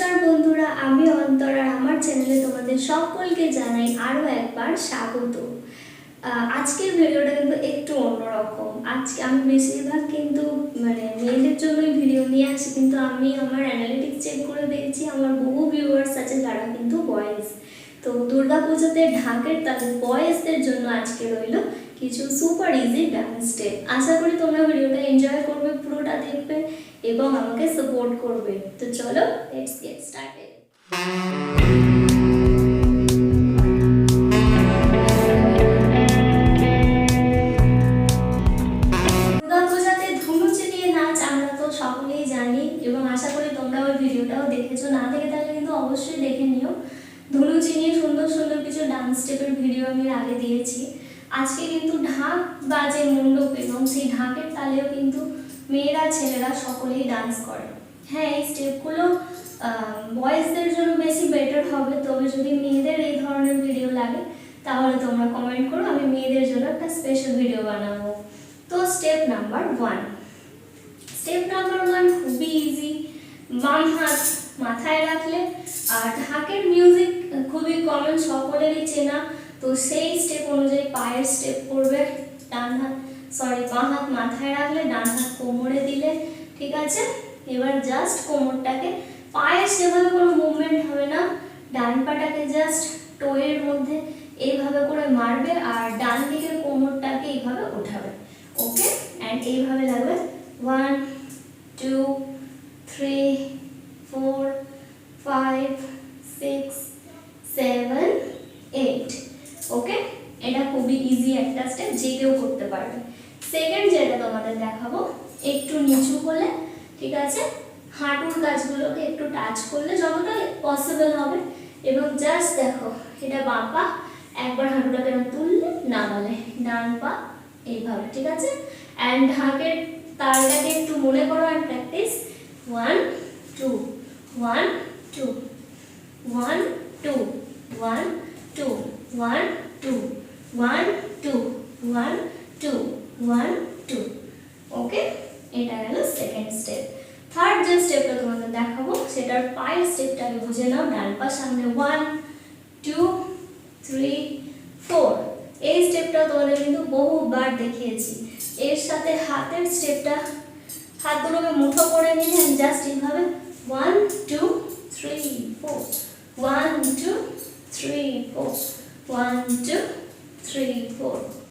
নমস্কার বন্ধুরা, আমি অন্তরা। আমার চ্যানেলে তোমাদের সকলকে জানাই আরও একবার স্বাগত। আজকের ভিডিওটা কিন্তু একটু অন্যরকম। আজকে আমি বেশিরভাগ কিন্তু মেয়েদের জন্যই ভিডিও নিয়ে আসি, কিন্তু আমি আমার অ্যানালিটিক্স চেক করে দেখছি আমার বহু ভিউয়ার্স আছে যারা কিন্তু বয়েজ। তো দুর্গা পুজোতে ঢাকের তালে বয়েজদের জন্য আজকে রইল কিছু সুপার ইজি ডান্স স্টেপ। আশা করি তোমরা ভিডিওটা এনজয় করবে, পুরোটা দেখবে এবং আমাকে সাপোর্ট করবে। তো চলো, লেটস গেট স্টার্টেড। দুর্গা পূজাতে ধুনুচি দিয়ে নাচ আমরা তো সকলেই জানি এবং আশা করি তোমরা ওই ভিডিওটাও দেখেছো। না দেখে থাকলে কিন্তু অবশ্যই দেখে নিও। ধুনুচি নিয়ে সুন্দর সুন্দর কিছু ডান্স স্টেপের ভিডিও আমি আগে দিয়েছি। আজকে কিন্তু ঢাক বাজে মণ্ডপ এবং সেই ঢাকের তালেও কিন্তু মেয়েরা ছেলেরা সকলেই ডান্স করে। হ্যাঁ, এই স্টেপগুলো বয়েজদের জন্য বেশি বেটার হবে, তবে যদি মেয়েদের এই ধরনের ভিডিও লাগে তাহলে তোমরা কমেন্ট করো, আমি মেয়েদের জন্য একটা স্পেশাল ভিডিও বানাবো। তো স্টেপ নাম্বার 1 খুবই ইজি। বাম হাত মাথায় রাখলে, আর ঢাকের মিউজিক খুবই কমন, সকলেরই চেনা। তো সেই স্টেপ অনুযায়ী পায়ের স্টেপ করবে। বাঁ হাত মাথায় রাখলে, ডান হাত কোমরে দিলে, ঠিক আছে? এবার জাস্ট কোমরটাকে, পায়ের সেভাবে কোনো মুভমেন্ট হবে না, ডান পাটাকে জাস্ট টোয়ের মধ্যে এইভাবে করে মারবে আর ডান দিকের কোমরটাকে এইভাবে উঠাবে। ওকে, অ্যান্ড এইভাবে লাগবে 1 2 3 4 5 6 7 8। ওকে, এটা খুবই ইজি একটা স্টেপ, যে কেউ করতে পারবে। সেকেন্ড যেটা তোমাদের দেখাবো, একটু নিচু হলে, ঠিক আছে, হাঁটুর কাছগুলোকে একটু টাচ করলে যতটা পসিবল হবে এবং জাস্ট দেখো, এটা বাঁ পা, একবার হাঁটুটাকে তুললে নামালে, ডান পা এইভাবে, ঠিক আছে? অ্যান্ড ঢাকের তালটাকে একটু মনে করো আর প্র্যাকটিস। 1 2 1 2 1 2 1 2 1 2 1 2 1 2 1 2। ওকে, এটা গেল সেকেন্ড স্টেপ। থার্ড যে স্টেপটা তোমাদের দেখাবো, সেটার পায়ের স্টেপটাকে বুঝে নাও। ডান পা সামনে, 1 2 3 4। এই স্টেপটা তোমাদের কিন্তু বহুবার দেখিয়েছি। এর সাথে হাতের স্টেপটা, হাত দুটোকে মুঠো করে নিয়ে জাস্ট এইভাবে 1 2 3 4 1 2 3 4 1 2 3 4।